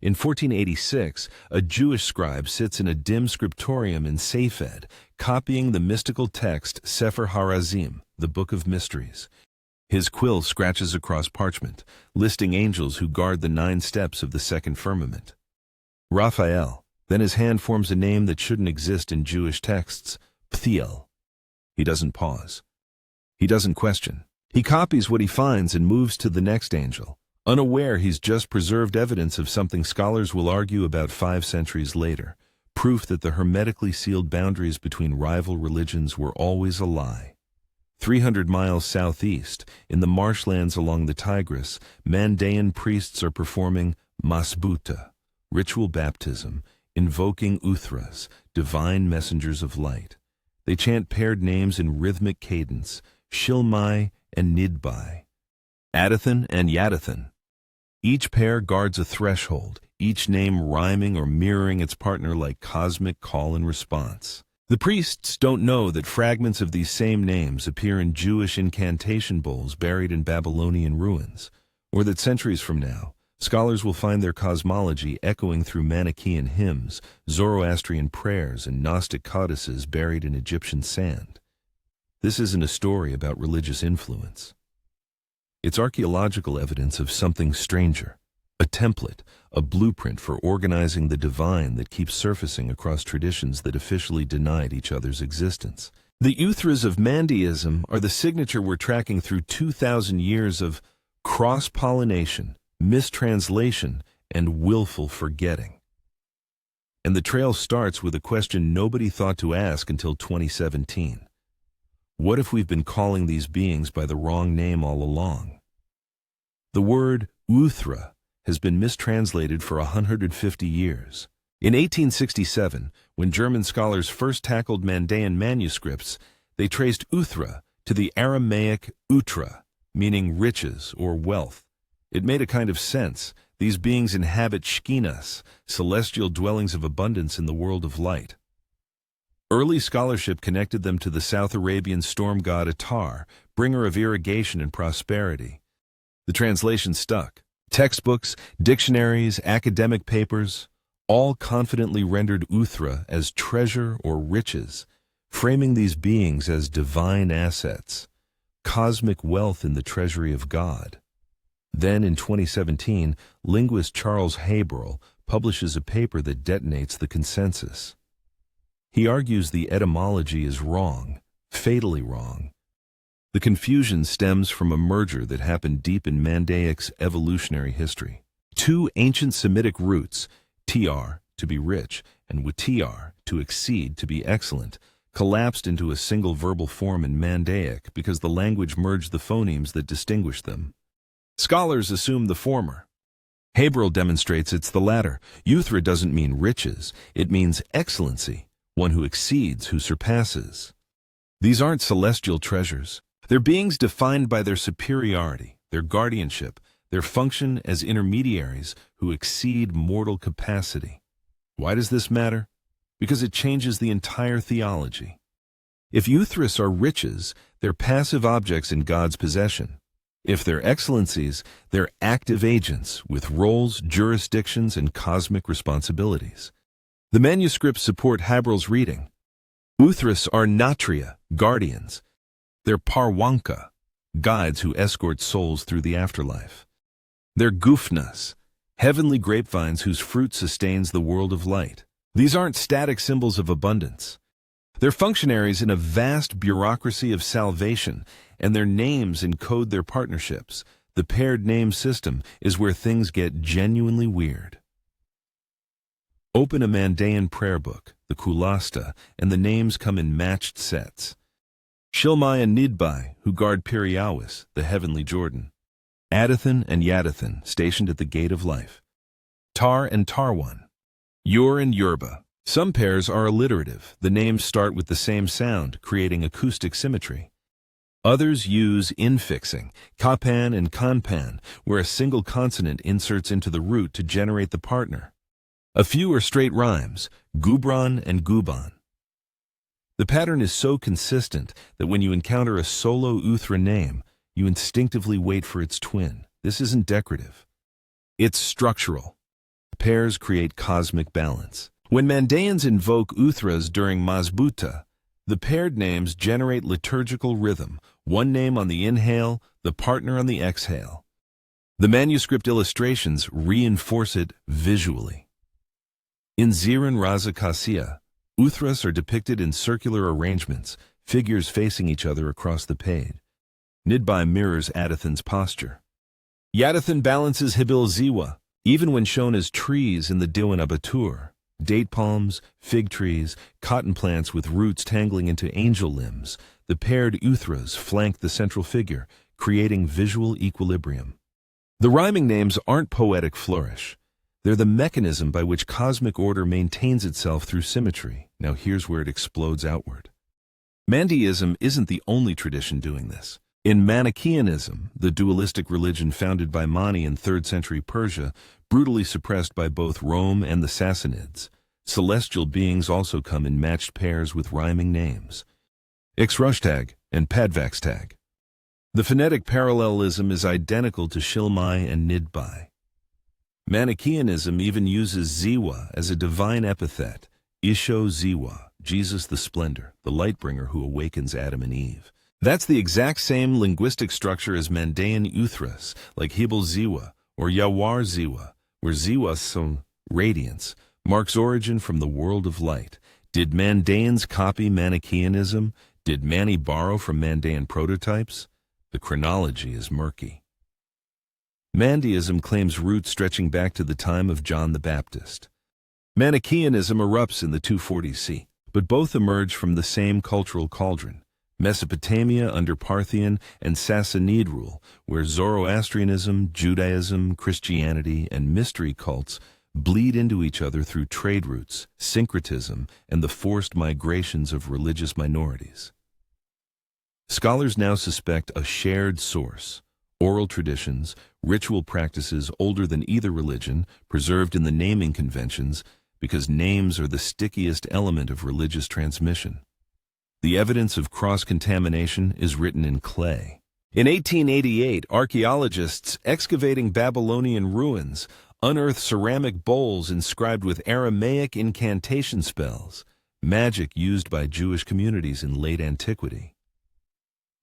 In 1486, a Jewish scribe sits in a dim scriptorium in Safed, copying the mystical text Sefer HaRazim, the Book of Mysteries. His quill scratches across parchment, listing angels who guard the 9 steps of the second firmament. Raphael. Then his hand forms a name that shouldn't exist in Jewish texts, Pthiel. He doesn't pause. He doesn't question. He copies what he finds and moves to the next angel, unaware he's just preserved evidence of something scholars will argue about 5 centuries later, proof that the hermetically sealed boundaries between rival religions were always a lie. 300 miles southeast, in the marshlands along the Tigris, Mandaean priests are performing masbuta, ritual baptism, invoking Uthras, divine messengers of light. They chant paired names in rhythmic cadence, Shilmai and Nidbai, Adathan and Yadathan. Each pair guards a threshold, each name rhyming or mirroring its partner like cosmic call and response. The priests don't know that fragments of these same names appear in Jewish incantation bowls buried in Babylonian ruins, or that centuries from now, scholars will find their cosmology echoing through Manichaean hymns, Zoroastrian prayers, and Gnostic codices buried in Egyptian sand. This isn't a story about religious influence. It's archaeological evidence of something stranger, a template, a blueprint for organizing the divine that keeps surfacing across traditions that officially denied each other's existence. The Uthras of Mandaeism are the signature we're tracking through 2,000 years of cross-pollination, mistranslation, and willful forgetting. And the trail starts with a question nobody thought to ask until 2017. What if we've been calling these beings by the wrong name all along? The word Uthra has been mistranslated for 150 years. In 1867, when German scholars first tackled Mandaean manuscripts, they traced Uthra to the Aramaic Utra, meaning riches or wealth. It made a kind of sense. These beings inhabit Shkinas, celestial dwellings of abundance in the world of light. Early scholarship connected them to the South Arabian storm god Uthras, bringer of irrigation and prosperity. The translation stuck. Textbooks, dictionaries, academic papers, all confidently rendered Uthra as treasure or riches, framing these beings as divine assets, cosmic wealth in the treasury of God. Then, in 2017, linguist Charles Haberl publishes a paper that detonates the consensus. He argues the etymology is wrong, fatally wrong. The confusion stems from a merger that happened deep in Mandaic's evolutionary history. 2 ancient Semitic roots, tr, to be rich, and wtr, to exceed, to be excellent, collapsed into a single verbal form in Mandaic because the language merged the phonemes that distinguished them. Scholars assume the former. Haberl demonstrates it's the latter. Uthra doesn't mean riches, it means excellency, one who exceeds, who surpasses. These aren't celestial treasures. They're beings defined by their superiority, their guardianship, their function as intermediaries who exceed mortal capacity. Why does this matter? Because it changes the entire theology. If Uthras are riches, they're passive objects in God's possession. If they're excellencies, they're active agents with roles, jurisdictions, and cosmic responsibilities. The manuscripts support Haberl's reading. Uthras are natria, guardians. They're parwanka, guides who escort souls through the afterlife. They're gufnas, heavenly grapevines whose fruit sustains the world of light. These aren't static symbols of abundance. They're functionaries in a vast bureaucracy of salvation, and their names encode their partnerships. The paired name system is where things get genuinely weird. Open a Mandaean prayer book, the Kulasta, and the names come in matched sets. Shilmai and Nidbai, who guard Piriawis, the heavenly Jordan. Adathan and Yadathan, stationed at the gate of life. Tar and Tarwan. Ur and Yerba. Some pairs are alliterative. The names start with the same sound, creating acoustic symmetry. Others use infixing, kapan and kanpan, where a single consonant inserts into the root to generate the partner. A few are straight rhymes, gubran and guban. The pattern is so consistent that when you encounter a solo Uthra name, you instinctively wait for its twin. This isn't decorative. It's structural. Pairs create cosmic balance. When Mandaeans invoke Uthras during Mazbuta, the paired names generate liturgical rhythm, one name on the inhale, the partner on the exhale. The manuscript illustrations reinforce it visually. In Zirin Raza Kassia, Uthras are depicted in circular arrangements, figures facing each other across the page. Nidbai mirrors Adathan's posture. Yadathan balances Hibil Ziwa, even when shown as trees in the Diwan Abatur. Date palms, fig trees, cotton plants with roots tangling into angel limbs, the paired Uthras flank the central figure, creating visual equilibrium. The rhyming names aren't poetic flourish. They're the mechanism by which cosmic order maintains itself through symmetry. Now here's where it explodes outward. Mandaeism isn't the only tradition doing this. In Manichaeanism, the dualistic religion founded by Mani in 3rd century Persia, brutally suppressed by both Rome and the Sassanids, celestial beings also come in matched pairs with rhyming names. Ixrushtag and Padvaxtag. The phonetic parallelism is identical to Shilmai and Nidbai. Manichaeanism even uses Ziwa as a divine epithet, Isho Ziwa, Jesus the Splendor, the Lightbringer who awakens Adam and Eve. That's the exact same linguistic structure as Mandaean Uthras, like Hibel Ziwa or Yawar Ziwa, where Ziwa, some radiance, marks origin from the world of light. Did Mandaeans copy Manichaeanism? Did Mani borrow from Mandaean prototypes? The chronology is murky. Mandaeism claims roots stretching back to the time of John the Baptist. Manichaeanism erupts in the 240 C, but both emerge from the same cultural cauldron. Mesopotamia under Parthian and Sassanid rule, where Zoroastrianism, Judaism, Christianity, and mystery cults bleed into each other through trade routes, syncretism, and the forced migrations of religious minorities. Scholars now suspect a shared source, oral traditions, ritual practices older than either religion, preserved in the naming conventions, because names are the stickiest element of religious transmission. The evidence of cross-contamination is written in clay. In 1888, archaeologists excavating Babylonian ruins unearthed ceramic bowls inscribed with Aramaic incantation spells, magic used by Jewish communities in late antiquity.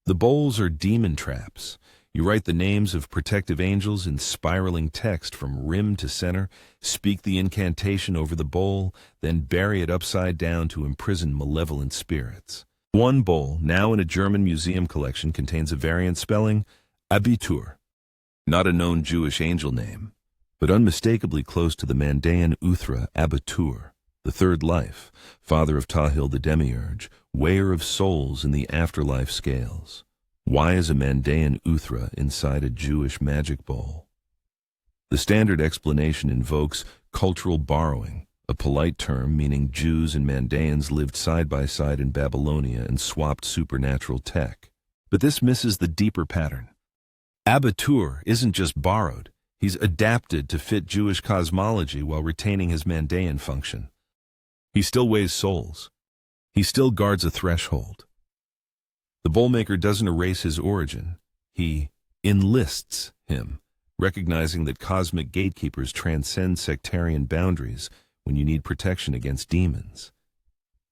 The bowls are demon traps. You write the names of protective angels in spiraling text from rim to center, speak the incantation over the bowl, then bury it upside down to imprison malevolent spirits. One bowl, now in a German museum collection, contains a variant spelling, Abitur, not a known Jewish angel name, but unmistakably close to the Mandaean Uthra Abitur, the third life, father of Tahil the demiurge, weigher of souls in the afterlife scales. Why is a Mandaean Uthra inside a Jewish magic bowl? The standard explanation invokes cultural borrowing, a polite term meaning Jews and Mandaeans lived side by side in Babylonia and swapped supernatural tech. But this misses the deeper pattern. Abitur isn't just borrowed, he's adapted to fit Jewish cosmology while retaining his Mandaean function. He still weighs souls. He still guards a threshold. The bowlmaker doesn't erase his origin. He enlists him, recognizing that cosmic gatekeepers transcend sectarian boundaries when you need protection against demons.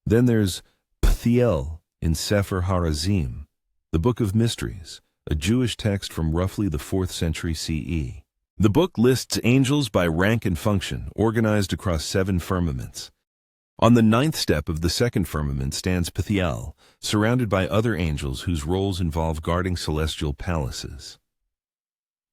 Then there's Pthiel in Sefer Harazim, the Book of Mysteries, a Jewish text from roughly the 4th century CE. The book lists angels by rank and function, organized across 7 firmaments. On the 9th step of the 2nd firmament stands Pthiel, surrounded by other angels whose roles involve guarding celestial palaces.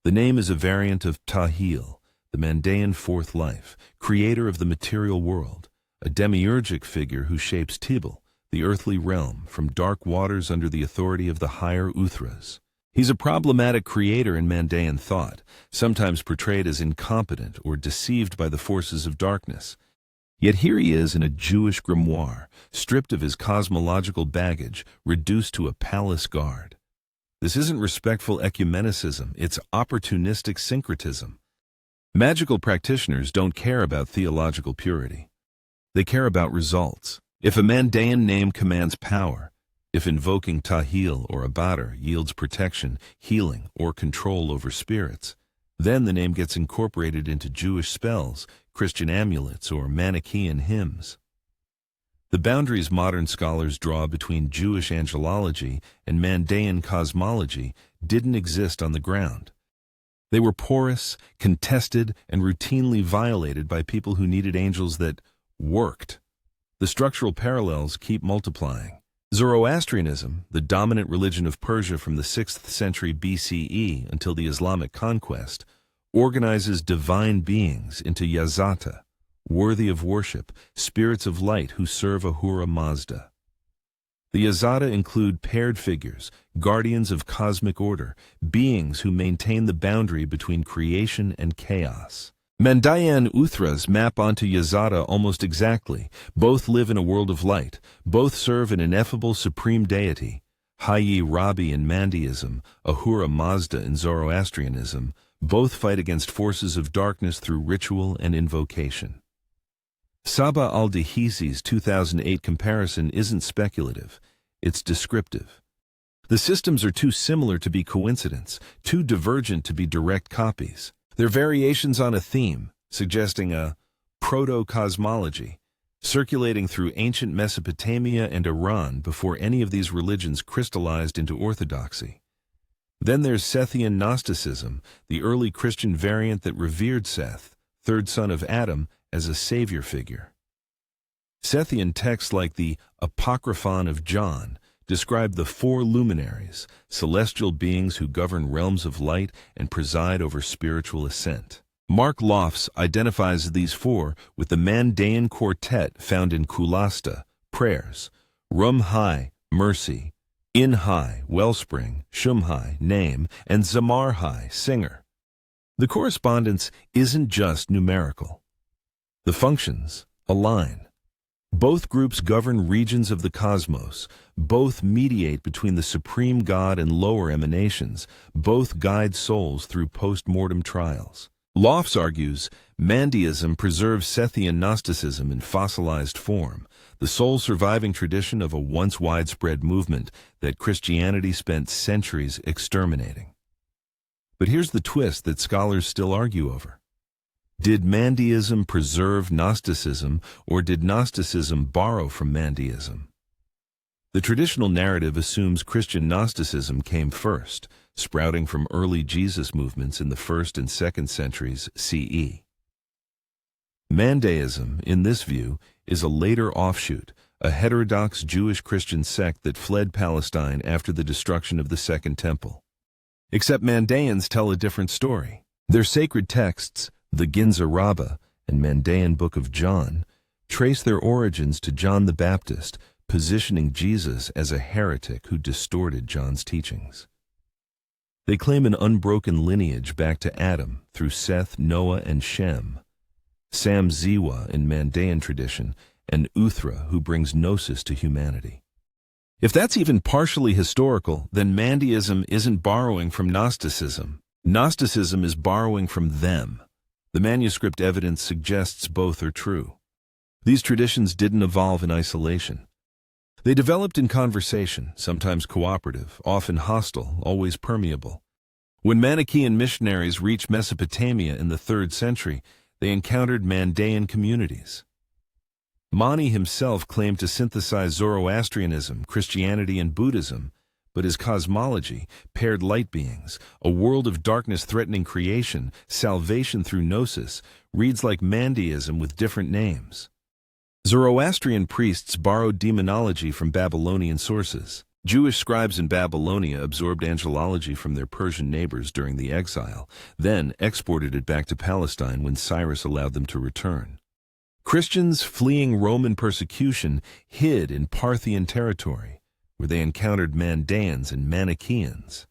The name is a variant of Tahil, the Mandaean fourth life, creator of the material world, a demiurgic figure who shapes Tibel, the earthly realm, from dark waters under the authority of the higher Uthras. He's a problematic creator in Mandaean thought, sometimes portrayed as incompetent or deceived by the forces of darkness. Yet here he is in a Jewish grimoire, stripped of his cosmological baggage, reduced to a palace guard. This isn't respectful ecumenicism, it's opportunistic syncretism. Magical practitioners don't care about theological purity. They care about results. If a Mandaean name commands power, if invoking Tahil or Abatar yields protection, healing, or control over spirits, then the name gets incorporated into Jewish spells, Christian amulets, or Manichaean hymns. The boundaries modern scholars draw between Jewish angelology and Mandaean cosmology didn't exist on the ground. They were porous, contested, and routinely violated by people who needed angels that worked. The structural parallels keep multiplying. Zoroastrianism, the dominant religion of Persia from the 6th century BCE until the Islamic conquest, organizes divine beings into yazata, worthy of worship, spirits of light who serve Ahura Mazda. The yazata include paired figures, guardians of cosmic order, beings who maintain the boundary between creation and chaos. Mandaean Uthras map onto yazata almost exactly. Both live in a world of light. Both serve an ineffable supreme deity. Hayi Rabi in Mandaeism, Ahura Mazda in Zoroastrianism, both fight against forces of darkness through ritual and invocation. Saba al-Dihizi's 2008 comparison isn't speculative, it's descriptive. The systems are too similar to be coincidence, too divergent to be direct copies. They're variations on a theme, suggesting a proto-cosmology, circulating through ancient Mesopotamia and Iran before any of these religions crystallized into orthodoxy. Then there's Sethian Gnosticism, the early Christian variant that revered Seth, third son of Adam, as a savior figure. Sethian texts like the Apocryphon of John describe the four luminaries, celestial beings who govern realms of light and preside over spiritual ascent. Mark Lofts identifies these four with the Mandaean quartet found in Kulasta, prayers, Rum Hai, mercy, In Hai, wellspring, Shum Hai, name, and Zamar Hai, singer. The correspondence isn't just numerical. The functions align. Both groups govern regions of the cosmos, both mediate between the supreme God and lower emanations, both guide souls through post-mortem trials. Lofts argues, Mandaeism preserves Sethian Gnosticism in fossilized form, the sole surviving tradition of a once widespread movement that Christianity spent centuries exterminating. But here's the twist that scholars still argue over. Did Mandaeism preserve Gnosticism, or did Gnosticism borrow from Mandaeism? The traditional narrative assumes Christian Gnosticism came first, sprouting from early Jesus movements in the 1st and 2nd centuries CE. Mandaeism, in this view, is a later offshoot, a heterodox Jewish Christian sect that fled Palestine after the destruction of the Second Temple. Except Mandaeans tell a different story. Their sacred texts, the Ginza Rabbah and Mandaean Book of John, trace their origins to John the Baptist, positioning Jesus as a heretic who distorted John's teachings. They claim an unbroken lineage back to Adam through Seth, Noah, and Shem, Sam Ziwa in Mandaean tradition, and Uthra, who brings gnosis to humanity. If that's even partially historical, then Mandaeism isn't borrowing from Gnosticism. Gnosticism is borrowing from them. The manuscript evidence suggests both are true. These traditions didn't evolve in isolation. They developed in conversation, sometimes cooperative, often hostile, always permeable. When Manichaean missionaries reached Mesopotamia in the 3rd century, they encountered Mandaean communities. Mani himself claimed to synthesize Zoroastrianism, Christianity, and Buddhism, but his cosmology, paired light beings, a world of darkness threatening creation, salvation through gnosis, reads like Mandaeism with different names. Zoroastrian priests borrowed demonology from Babylonian sources. Jewish scribes in Babylonia absorbed angelology from their Persian neighbors during the exile, then exported it back to Palestine when Cyrus allowed them to return. Christians fleeing Roman persecution hid in Parthian territory, where they encountered Mandaeans and Manichaeans.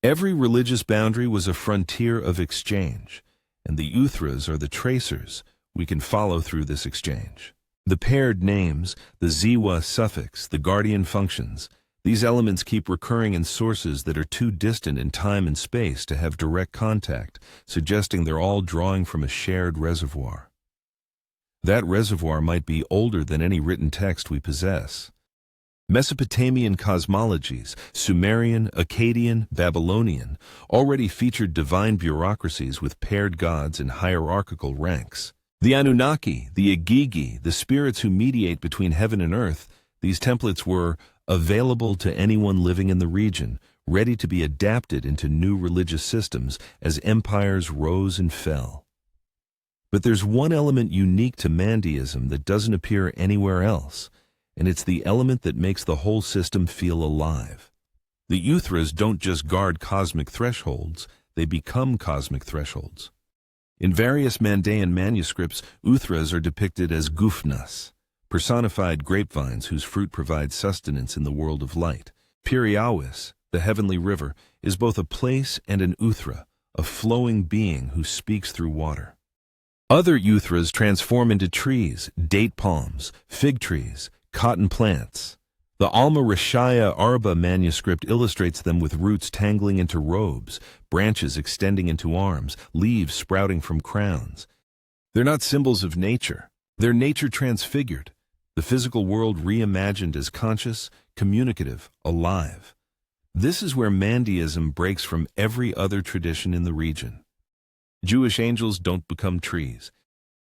Every religious boundary was a frontier of exchange, and the Uthras are the tracers we can follow through this exchange. The paired names, the Ziwa suffix, the guardian functions, these elements keep recurring in sources that are too distant in time and space to have direct contact, suggesting they're all drawing from a shared reservoir. That reservoir might be older than any written text we possess. Mesopotamian cosmologies, Sumerian, Akkadian, Babylonian, already featured divine bureaucracies with paired gods and hierarchical ranks. The Anunnaki, the Igigi, the spirits who mediate between heaven and earth, these templates were available to anyone living in the region, ready to be adapted into new religious systems as empires rose and fell. But there's one element unique to Mandaeism that doesn't appear anywhere else, and it's the element that makes the whole system feel alive. The Uthras don't just guard cosmic thresholds, they become cosmic thresholds. In various Mandaean manuscripts, Uthras are depicted as gufnas, personified grapevines whose fruit provides sustenance in the world of light. Piriawis, the heavenly river, is both a place and an Uthra, a flowing being who speaks through water. Other Uthras transform into trees, date palms, fig trees, cotton plants. The Alma Rishaya Arba manuscript illustrates them with roots tangling into robes, branches extending into arms, leaves sprouting from crowns. They're not symbols of nature. They're nature transfigured, the physical world reimagined as conscious, communicative, alive. This is where Mandaeism breaks from every other tradition in the region. Jewish angels don't become trees.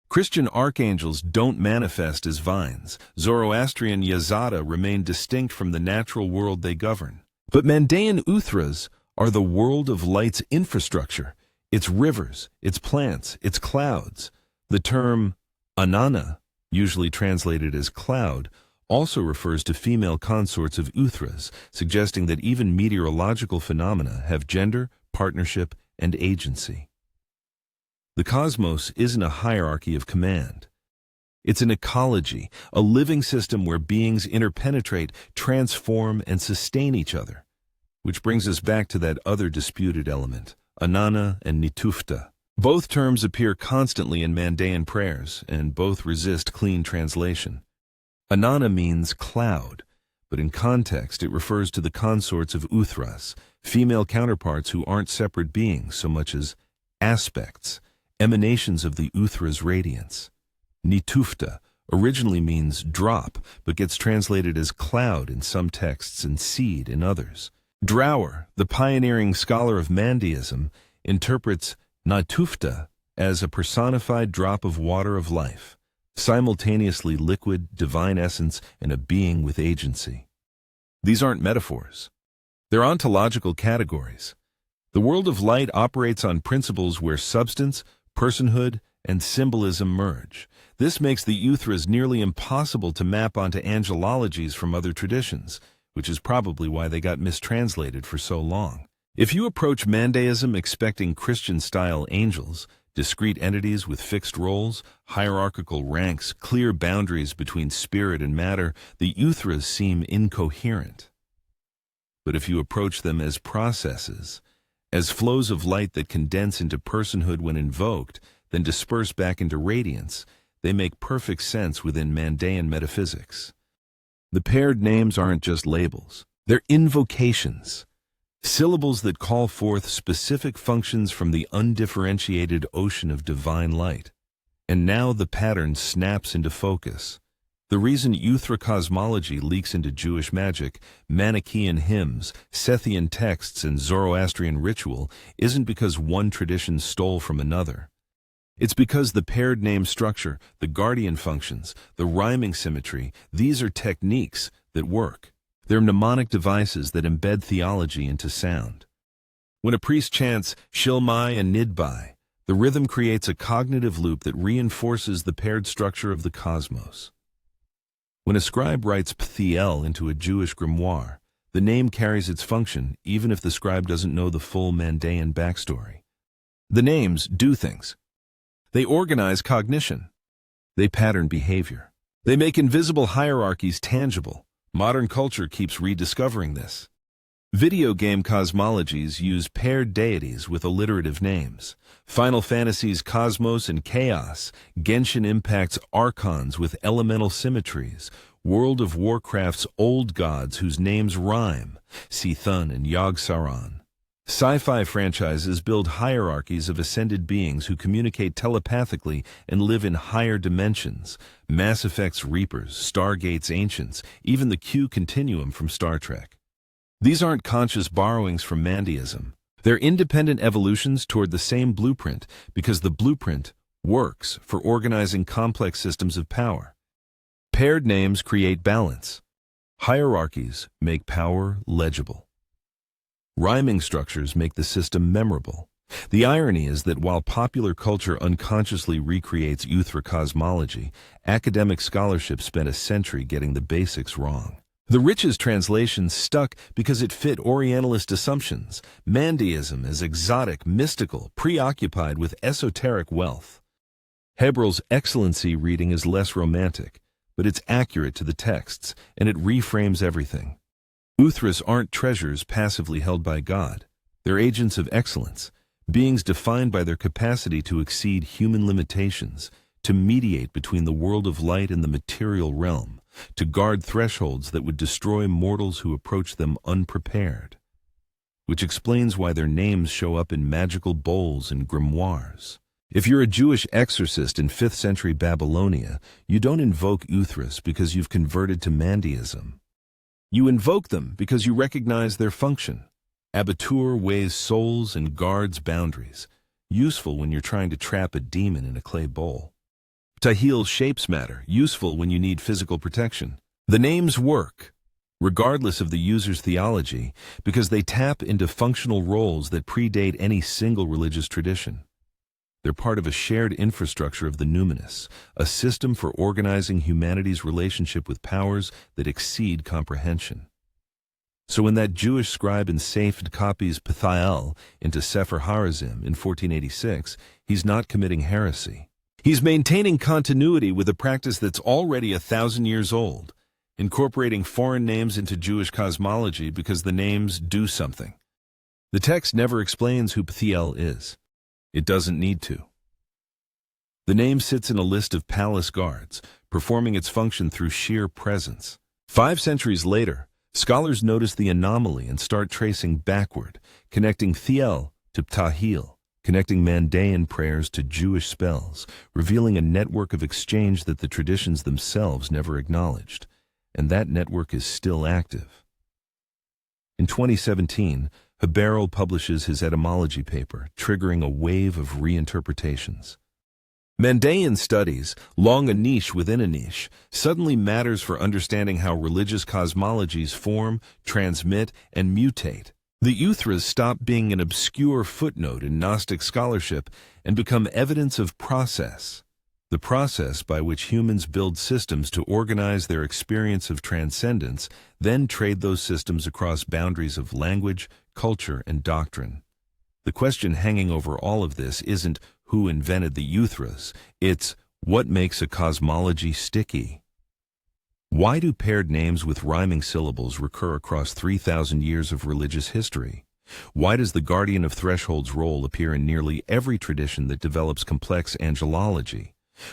Christian archangels don't manifest as vines. Zoroastrian Yazada remain distinct from the natural world they govern. But Mandaean Uthras are the world of light's infrastructure, its rivers, its plants, its clouds. The term Anana, usually translated as cloud, also refers to female consorts of Uthras, suggesting that even meteorological phenomena have gender, partnership, and agency. The cosmos isn't a hierarchy of command. It's an ecology, a living system where beings interpenetrate, transform, and sustain each other. Which brings us back to that other disputed element, Anana and Nitufta. Both terms appear constantly in Mandaean prayers, and both resist clean translation. Anana means cloud, but in context it refers to the consorts of Uthras, female counterparts who aren't separate beings so much as aspects, emanations of the Uthra's radiance. Nitufta originally means drop, but gets translated as cloud in some texts and seed in others. Drower, the pioneering scholar of Mandaeism, interprets Nitufta as a personified drop of water of life, simultaneously liquid, divine essence, and a being with agency. These aren't metaphors. They're ontological categories. The world of light operates on principles where substance, personhood, and symbolism merge. This makes the Uthras nearly impossible to map onto angelologies from other traditions, which is probably why they got mistranslated for so long. If you approach Mandaeism expecting Christian-style angels, discrete entities with fixed roles, hierarchical ranks, clear boundaries between spirit and matter, the Uthras seem incoherent. But if you approach them as processes, as flows of light that condense into personhood when invoked, then disperse back into radiance, they make perfect sense within Mandaean metaphysics. The paired names aren't just labels. They're invocations, syllables that call forth specific functions from the undifferentiated ocean of divine light. And now the pattern snaps into focus. The reason Uthra cosmology leaks into Jewish magic, Manichaean hymns, Sethian texts, and Zoroastrian ritual isn't because one tradition stole from another. It's because the paired name structure, the guardian functions, the rhyming symmetry, these are techniques that work. They're mnemonic devices that embed theology into sound. When a priest chants Shilmai and Nidbai, the rhythm creates a cognitive loop that reinforces the paired structure of the cosmos. When a scribe writes Pthiel into a Jewish grimoire, the name carries its function even if the scribe doesn't know the full Mandaean backstory. The names do things. They organize cognition. They pattern behavior. They make invisible hierarchies tangible. Modern culture keeps rediscovering this. Video game cosmologies use paired deities with alliterative names. Final Fantasy's Cosmos and Chaos, Genshin Impact's Archons with elemental symmetries, World of Warcraft's old gods whose names rhyme, Sithun and Yogg-Saron. Sci-fi franchises build hierarchies of ascended beings who communicate telepathically and live in higher dimensions. Mass Effect's Reapers, Stargate's Ancients, even the Q Continuum from Star Trek. These aren't conscious borrowings from Mandaeism. They're independent evolutions toward the same blueprint because the blueprint works for organizing complex systems of power. Paired names create balance. Hierarchies make power legible. Rhyming structures make the system memorable. The irony is that while popular culture unconsciously recreates Uthra cosmology, academic scholarship spent a century getting the basics wrong. The Rich's translation stuck because it fit Orientalist assumptions, Mandaeism as exotic, mystical, preoccupied with esoteric wealth. Hebrel's Excellency reading is less romantic, but it's accurate to the texts, and it reframes everything. Uthras aren't treasures passively held by God. They're agents of excellence, beings defined by their capacity to exceed human limitations, to mediate between the world of light and the material realm, to guard thresholds that would destroy mortals who approach them unprepared. Which explains why their names show up in magical bowls and grimoires. If you're a Jewish exorcist in 5th century Babylonia, you don't invoke Uthras because you've converted to Mandaeism. You invoke them because you recognize their function. Abitur weighs souls and guards boundaries, useful when you're trying to trap a demon in a clay bowl. Tahil shapes matter, useful when you need physical protection. The names work, regardless of the user's theology, because they tap into functional roles that predate any single religious tradition. They're part of a shared infrastructure of the numinous, a system for organizing humanity's relationship with powers that exceed comprehension. So when that Jewish scribe in Safed copies Pethael into Sefer Harazim in 1486, he's not committing heresy. He's maintaining continuity with a practice that's already 1,000 years old, incorporating foreign names into Jewish cosmology because the names do something. The text never explains who Pethael is. It doesn't need to. The name sits in a list of palace guards, performing its function through sheer presence. 5 centuries later, scholars notice the anomaly and start tracing backward, connecting Thiel to Ptahil, connecting Mandaean prayers to Jewish spells, revealing a network of exchange that the traditions themselves never acknowledged. And that network is still active. In 2017, Haberl publishes his etymology paper, triggering a wave of reinterpretations. Mandaean studies, long a niche within a niche, suddenly matters for understanding how religious cosmologies form, transmit, and mutate. The Uthras stop being an obscure footnote in Gnostic scholarship and become evidence of process. The process by which humans build systems to organize their experience of transcendence, then trade those systems across boundaries of language, culture, and doctrine. The question hanging over all of this isn't who invented the Uthras, it's what makes a cosmology sticky. Why do paired names with rhyming syllables recur across 3,000 years of religious history? Why does the guardian of thresholds role appear in nearly every tradition that develops complex angelology?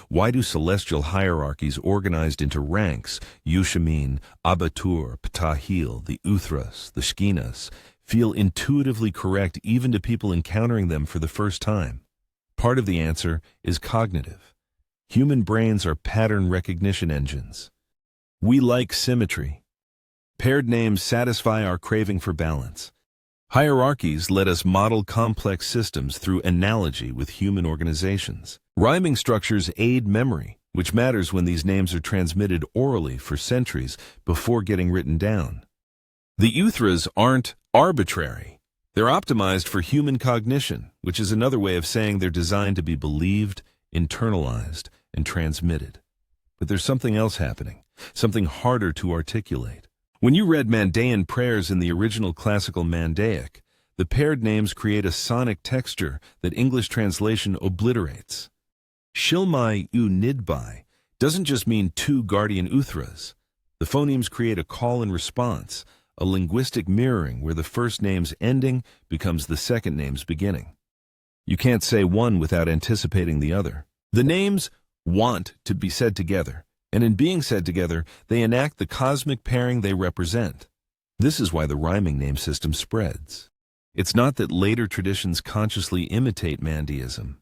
Why do celestial hierarchies organized into ranks, Yushamin, Abatur, Ptahil, the Uthras, the Shkinas, feel intuitively correct even to people encountering them for the first time? Part of the answer is cognitive. Human brains are pattern recognition engines. We like symmetry. Paired names satisfy our craving for balance. Hierarchies let us model complex systems through analogy with human organizations. Rhyming structures aid memory, which matters when these names are transmitted orally for centuries before getting written down. The Uthras aren't arbitrary. They're optimized for human cognition, which is another way of saying they're designed to be believed, internalized, and transmitted. But there's something else happening, something harder to articulate. When you read Mandaean prayers in the original classical Mandaic, the paired names create a sonic texture that English translation obliterates. Shilmai u Nidbai doesn't just mean two guardian Uthras. The phonemes create a call and response, a linguistic mirroring where the first name's ending becomes the second name's beginning. You can't say one without anticipating the other. The names want to be said together, and in being said together, they enact the cosmic pairing they represent. This is why the rhyming name system spreads. It's not that later traditions consciously imitate Mandaeism.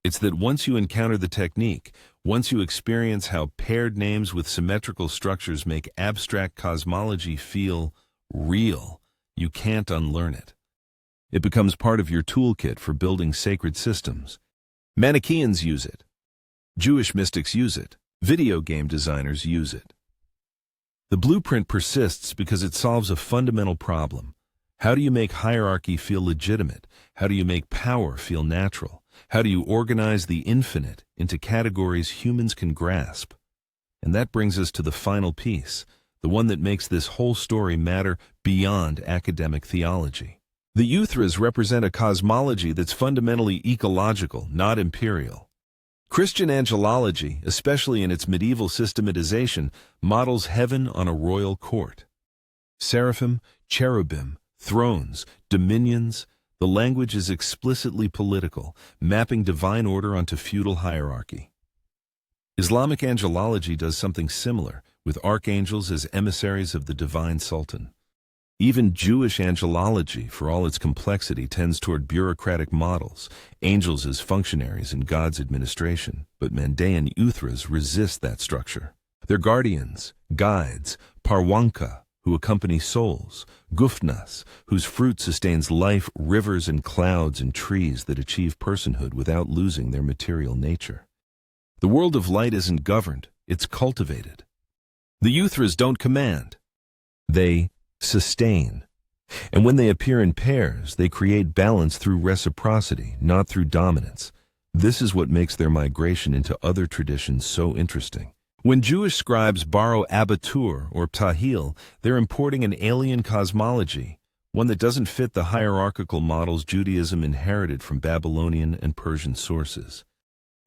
It's that once you encounter the technique, once you experience how paired names with symmetrical structures make abstract cosmology feel real, you can't unlearn it. It becomes part of your toolkit for building sacred systems. Manichaeans use it. Jewish mystics use it. Video game designers use it. The blueprint persists because it solves a fundamental problem. How do you make hierarchy feel legitimate? How do you make power feel natural? How do you organize the infinite into categories humans can grasp? And that brings us to the final piece, the one that makes this whole story matter beyond academic theology. The Uthras represent a cosmology that's fundamentally ecological, not imperial. Christian angelology, especially in its medieval systematization, models heaven on a royal court. Seraphim, cherubim, thrones, dominions, the language is explicitly political, mapping divine order onto feudal hierarchy. Islamic angelology does something similar, with archangels as emissaries of the divine sultan. Even Jewish angelology, for all its complexity, tends toward bureaucratic models, angels as functionaries in God's administration. But Mandaean Uthras resist that structure. They're guardians, guides, parwanka, who accompany souls, gufnas, whose fruit sustains life, rivers and clouds and trees that achieve personhood without losing their material nature. The world of light isn't governed, it's cultivated. The Uthras don't command. They sustain. And when they appear in pairs, they create balance through reciprocity, not through dominance. This is what makes their migration into other traditions so interesting. When Jewish scribes borrow abatur or tahil, they're importing an alien cosmology, one that doesn't fit the hierarchical models Judaism inherited from Babylonian and Persian sources.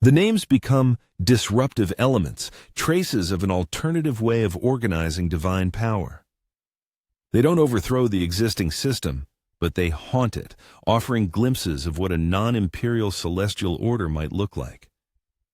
The names become disruptive elements, traces of an alternative way of organizing divine power. They don't overthrow the existing system, but they haunt it, offering glimpses of what a non-imperial celestial order might look like.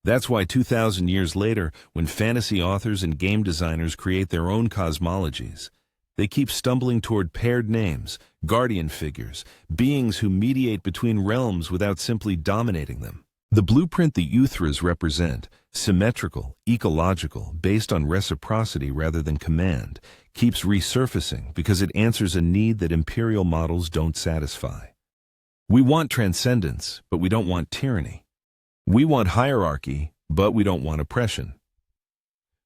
That's why 2,000 years later, when fantasy authors and game designers create their own cosmologies, they keep stumbling toward paired names, guardian figures, beings who mediate between realms without simply dominating them. The blueprint the Uthras represent, symmetrical, ecological, based on reciprocity rather than command, keeps resurfacing because it answers a need that imperial models don't satisfy. We want transcendence, but we don't want tyranny. We want hierarchy, but we don't want oppression.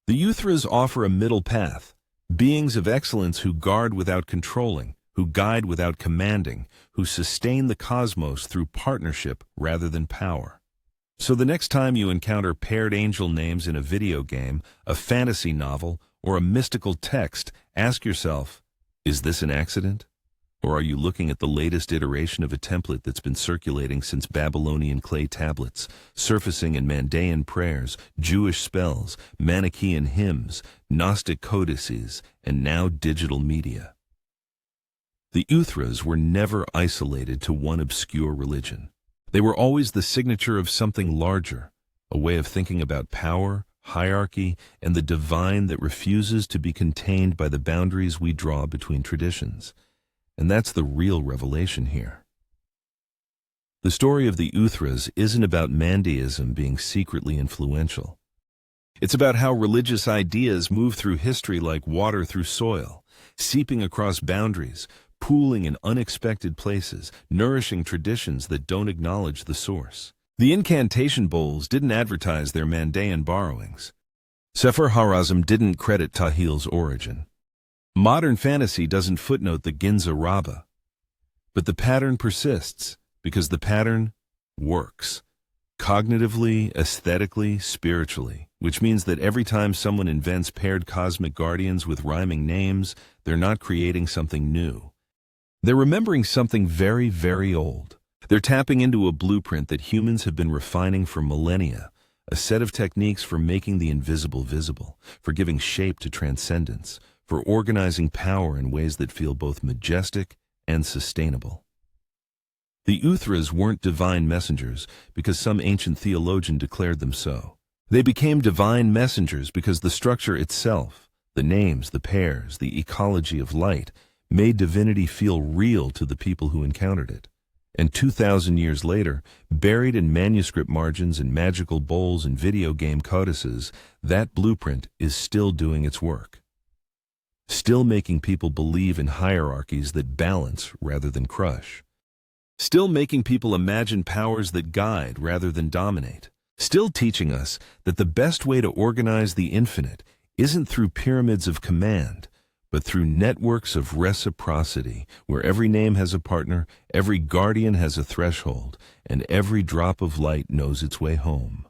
The Uthras offer a middle path, beings of excellence who guard without controlling, who guide without commanding, who sustain the cosmos through partnership rather than power. So the next time you encounter paired angel names in a video game, a fantasy novel, or a mystical text, ask yourself, is this an accident? Or are you looking at the latest iteration of a template that's been circulating since Babylonian clay tablets, surfacing in Mandaean prayers, Jewish spells, Manichaean hymns, Gnostic codices, and now digital media? The Uthras were never isolated to one obscure religion. They were always the signature of something larger, a way of thinking about power, hierarchy, and the divine that refuses to be contained by the boundaries we draw between traditions. And that's the real revelation here. The story of the Uthras isn't about Mandaeism being secretly influential. It's about how religious ideas move through history like water through soil, seeping across boundaries, pooling in unexpected places, nourishing traditions that don't acknowledge the source. The incantation bowls didn't advertise their Mandaean borrowings. Sefer Harazim didn't credit Tahil's origin. Modern fantasy doesn't footnote the Ginza Rabbah. But the pattern persists, because the pattern works. Cognitively, aesthetically, spiritually, which means that every time someone invents paired cosmic guardians with rhyming names, they're not creating something new. They're remembering something very, very old. They're tapping into a blueprint that humans have been refining for millennia, a set of techniques for making the invisible visible, for giving shape to transcendence, for organizing power in ways that feel both majestic and sustainable. The Uthras weren't divine messengers because some ancient theologian declared them so. They became divine messengers because the structure itself, the names, the pairs, the ecology of light, made divinity feel real to the people who encountered it. And 2,000 years later, buried in manuscript margins and magical bowls and video game codices, that blueprint is still doing its work. Still making people believe in hierarchies that balance rather than crush. Still making people imagine powers that guide rather than dominate. Still teaching us that the best way to organize the infinite isn't through pyramids of command, but through networks of reciprocity, where every name has a partner, every guardian has a threshold, and every drop of light knows its way home.